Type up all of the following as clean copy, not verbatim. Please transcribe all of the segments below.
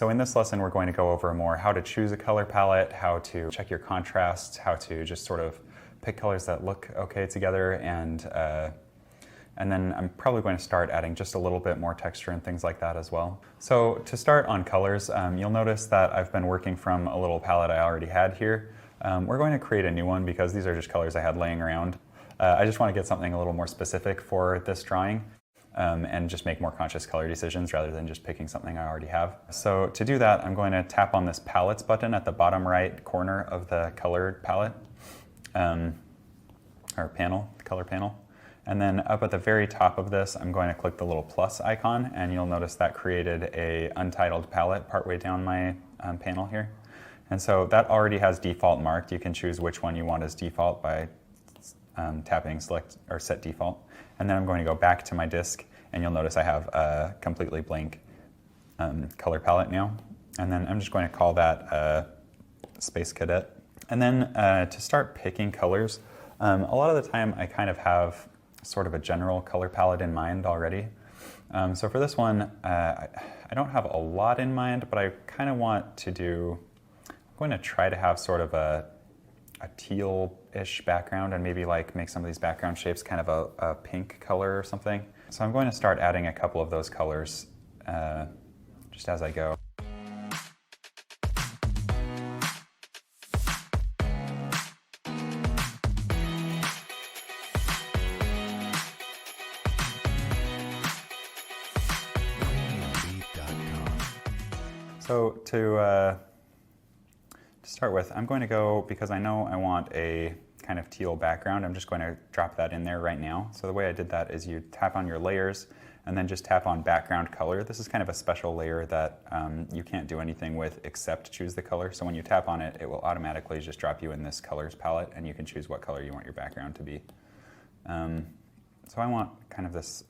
So in this lesson, we're going to go over more how to choose a color palette, how to check your contrast, how to just sort of pick colors that look okay together, and then I'm probably going to start adding just a little bit more texture and things like that as well. So to start on colors, you'll notice that I've been working from a little palette I already had here. We're going to create a new one because these are just colors I had laying around. I just want to get something a little more specific for this drawing. And just make more conscious color decisions rather than just picking something I already have. So to do that, I'm going to tap on this palettes button at the bottom right corner of the colored palette, or panel, the color panel. And then up at the very top of this, I'm going to click the little plus icon, and you'll notice that created a untitled palette partway down my panel here. And so that already has default marked. You can choose which one you want as default by tapping select or set default. And then I'm going to go back to my disk, and you'll notice I have a completely blank color palette now. And then I'm just going to call that Space Cadet. And then to start picking colors, a lot of the time I kind of have sort of a general color palette in mind already. So for this one, I don't have a lot in mind, but I kind of want to do, I'm going to try to have sort of a teal-ish background and maybe like make some of these background shapes kind of a pink color or something. So I'm going to start adding a couple of those colors just as I go. So to start with, I'm going to go, because I know I want a kind of teal background, I'm just going to drop that in there right now. So the way I did that is you tap on your layers and then just tap on background color. This is kind of a special layer that you can't do anything with except choose the color. So when you tap on it, it will automatically just drop you in this colors palette, and you can choose what color you want your background to be. So I want kind of this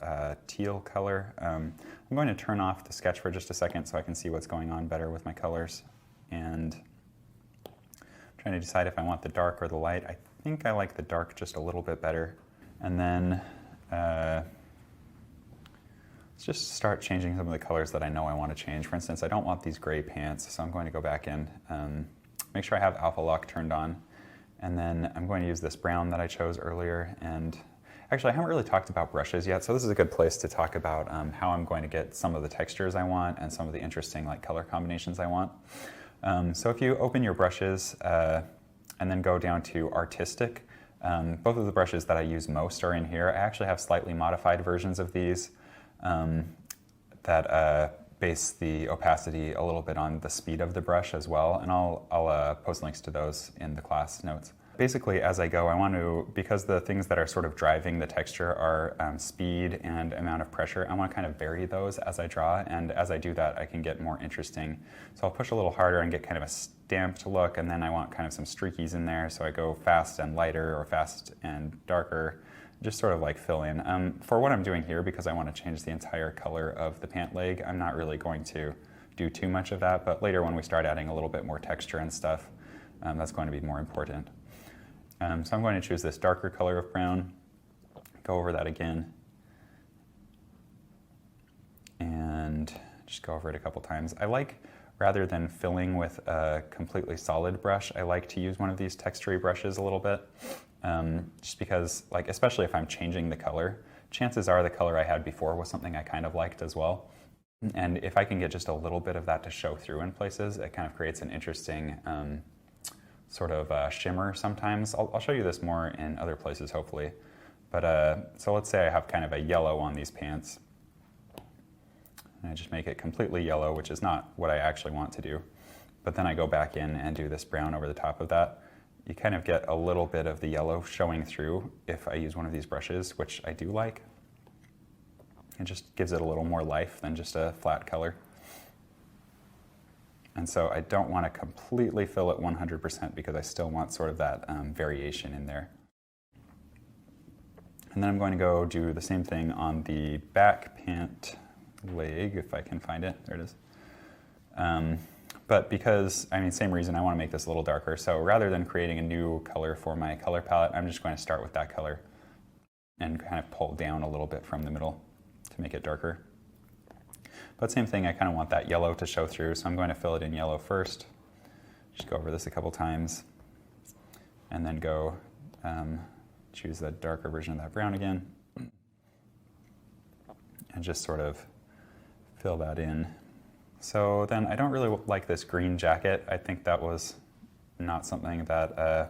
teal color. I'm going to turn off the sketch for just a second so I can see what's going on better with my colors. And trying to decide if I want the dark or the light. I think I like the dark just a little bit better. And then let's just start changing some of the colors that I know I want to change. For instance, I don't want these gray pants, so I'm going to go back in, make sure I have alpha lock turned on. And then I'm going to use this brown that I chose earlier. And actually, I haven't really talked about brushes yet, so this is a good place to talk about how I'm going to get some of the textures I want and some of the interesting like color combinations I want. So if you open your brushes and then go down to artistic, both of the brushes that I use most are in here. I actually have slightly modified versions of these that base the opacity a little bit on the speed of the brush as well, and I'll post links to those in the class notes. Basically, as I go, I want to, because the things that are sort of driving the texture are speed and amount of pressure, I want to kind of vary those as I draw, and as I do that, I can get more interesting. So I'll push a little harder and get kind of a stamped look, and then I want kind of some streakies in there, so I go fast and lighter or fast and darker, just sort of like fill in. For what I'm doing here, because I want to change the entire color of the pant leg, I'm not really going to do too much of that, but later when we start adding a little bit more texture and stuff, that's going to be more important. So I'm going to choose this darker color of brown, go over that again, and just go over it a couple times. I like, rather than filling with a completely solid brush, I like to use one of these textury brushes a little bit, just because, like, especially if I'm changing the color, chances are the color I had before was something I kind of liked as well. And if I can get just a little bit of that to show through in places, it kind of creates an interesting sort of shimmer sometimes. I'll show you this more in other places, hopefully. But so let's say I have kind of a yellow on these pants. And I just make it completely yellow, which is not what I actually want to do. But then I go back in and do this brown over the top of that. You kind of get a little bit of the yellow showing through if I use one of these brushes, which I do like. It just gives it a little more life than just a flat color. And so I don't want to completely fill it 100% because I still want sort of that variation in there. And then I'm going to go do the same thing on the back pant leg, if I can find it. There it is. But because, I mean, same reason, I want to make this a little darker. So rather than creating a new color for my color palette, I'm just going to start with that color and kind of pull down a little bit from the middle to make it darker. But same thing, I kind of want that yellow to show through, so I'm going to fill it in yellow first. Just go over this a couple times, and then go choose the darker version of that brown again, and just sort of fill that in. So then I don't really like this green jacket. I think that was not something that, I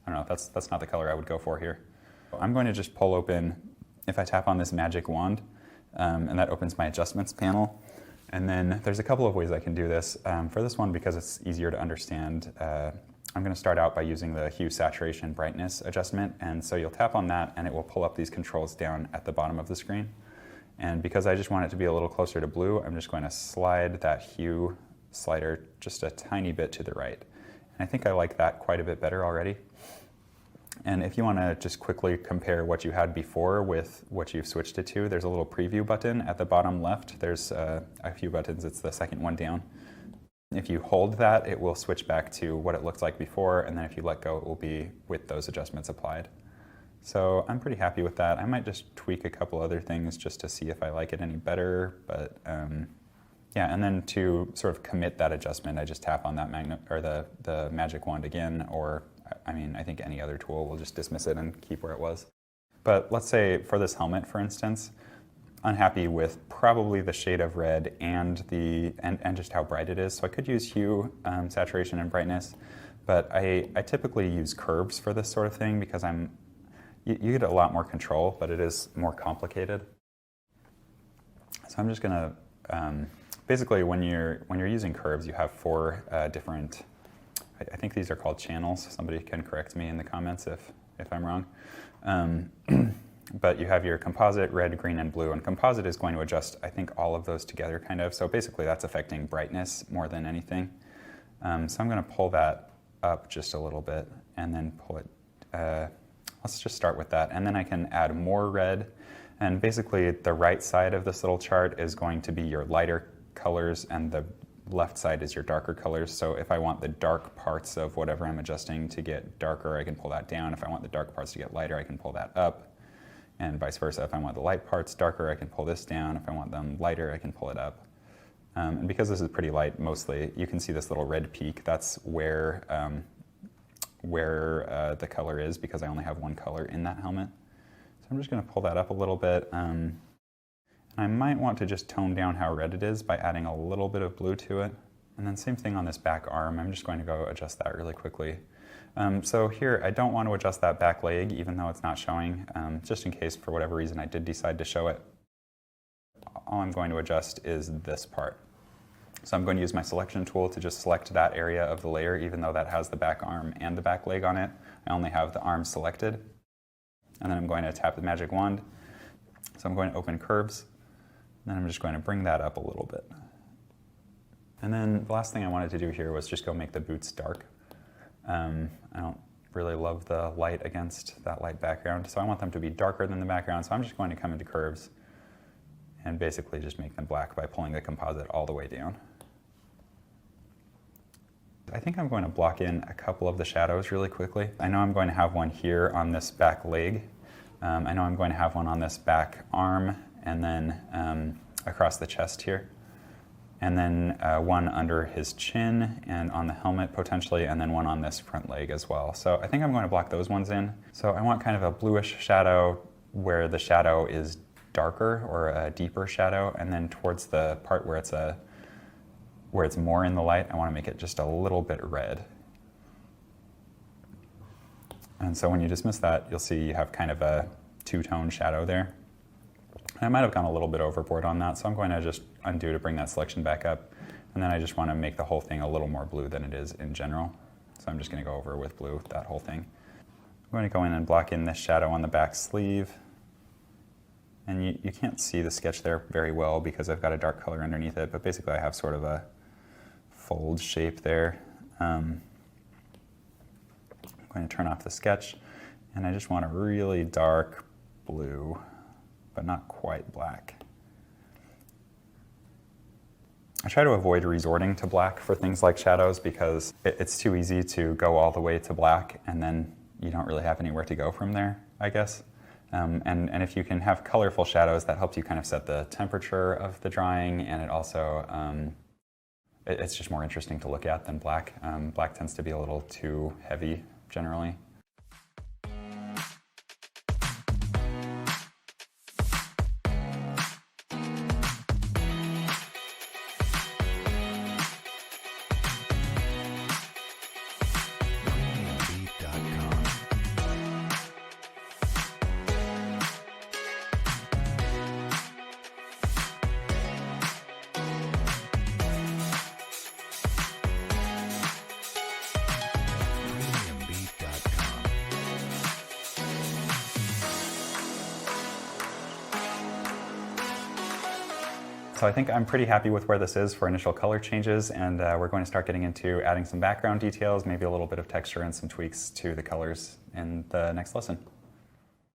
don't know, that's not the color I would go for here. I'm going to just pull open, if I tap on this magic wand, and that opens my adjustments panel. And then there's a couple of ways I can do this. For this one, because it's easier to understand, I'm going to start out by using the hue, saturation, brightness adjustment. And so you'll tap on that and it will pull up these controls down at the bottom of the screen. And because I just want it to be a little closer to blue, I'm just going to slide that hue slider just a tiny bit to the right. And I think I like that quite a bit better already. And if you want to just quickly compare what you had before with what you've switched it to, there's a little preview button at the bottom left. There's a few buttons, it's the second one down. If you hold that, it will switch back to what it looked like before, and then if you let go, it will be with those adjustments applied. So I'm pretty happy with that. I might just tweak a couple other things just to see if I like it any better, but yeah, and then to sort of commit that adjustment, I just tap on that the magic wand again, or I mean, I think any other tool will just dismiss it and keep where it was. But let's say for this helmet, for instance, unhappy with probably the shade of red and just how bright it is. So I could use hue, saturation, and brightness, but I typically use curves for this sort of thing because you get a lot more control, but it is more complicated. So I'm just gonna, basically when you're using curves, you have four different, I think these are called channels. Somebody can correct me in the comments if I'm wrong. But you have your composite, red, green, and blue, and composite is going to adjust, I think, all of those together kind of. So basically that's affecting brightness more than anything. So I'm gonna pull that up just a little bit and then pull it, let's just start with that. And then I can add more red. And basically the right side of this little chart is going to be your lighter colors and the left side is your darker colors. So if I want the dark parts of whatever I'm adjusting to get darker, I can pull that down. If I want the dark parts to get lighter, I can pull that up. And vice versa. If I want the light parts darker, I can pull this down. If I want them lighter, I can pull it up. And because this is pretty light mostly, you can see this little red peak. That's where the color is because I only have one color in that helmet. So I'm just going to pull that up a little bit. And I might want to just tone down how red it is by adding a little bit of blue to it. And then same thing on this back arm. I'm just going to go adjust that really quickly. So here, I don't want to adjust that back leg even though it's not showing, just in case for whatever reason I did decide to show it. All I'm going to adjust is this part. So I'm going to use my selection tool to just select that area of the layer even though that has the back arm and the back leg on it. I only have the arm selected. And then I'm going to tap the magic wand. So I'm going to open curves. Then I'm just going to bring that up a little bit. And then the last thing I wanted to do here was just go make the boots dark. I don't really love the light against that light background, so I want them to be darker than the background, so I'm just going to come into curves and basically just make them black by pulling the composite all the way down. I think I'm going to block in a couple of the shadows really quickly. I know I'm going to have one here on this back leg. I know I'm going to have one on this back arm and then across the chest here. And then one under his chin and on the helmet potentially, and then one on this front leg as well. So I think I'm going to block those ones in. So I want kind of a bluish shadow where the shadow is darker or a deeper shadow, and then towards the part where it's more in the light, I want to make it just a little bit red. And so when you dismiss that, you'll see you have kind of a two-tone shadow there. I might have gone a little bit overboard on that, so I'm going to just undo to bring that selection back up. And then I just want to make the whole thing a little more blue than it is in general. So I'm just going to go over with blue, that whole thing. I'm going to go in and block in this shadow on the back sleeve. And you can't see the sketch there very well because I've got a dark color underneath it, but basically I have sort of a fold shape there. I'm going to turn off the sketch, and I just want a really dark blue, but not quite black. I try to avoid resorting to black for things like shadows because it's too easy to go all the way to black and then you don't really have anywhere to go from there, I guess. And if you can have colorful shadows, that helps you kind of set the temperature of the drawing, and it also, it's just more interesting to look at than black. Black tends to be a little too heavy generally. So I think I'm pretty happy with where this is for initial color changes, and we're going to start getting into adding some background details, maybe a little bit of texture and some tweaks to the colors in the next lesson.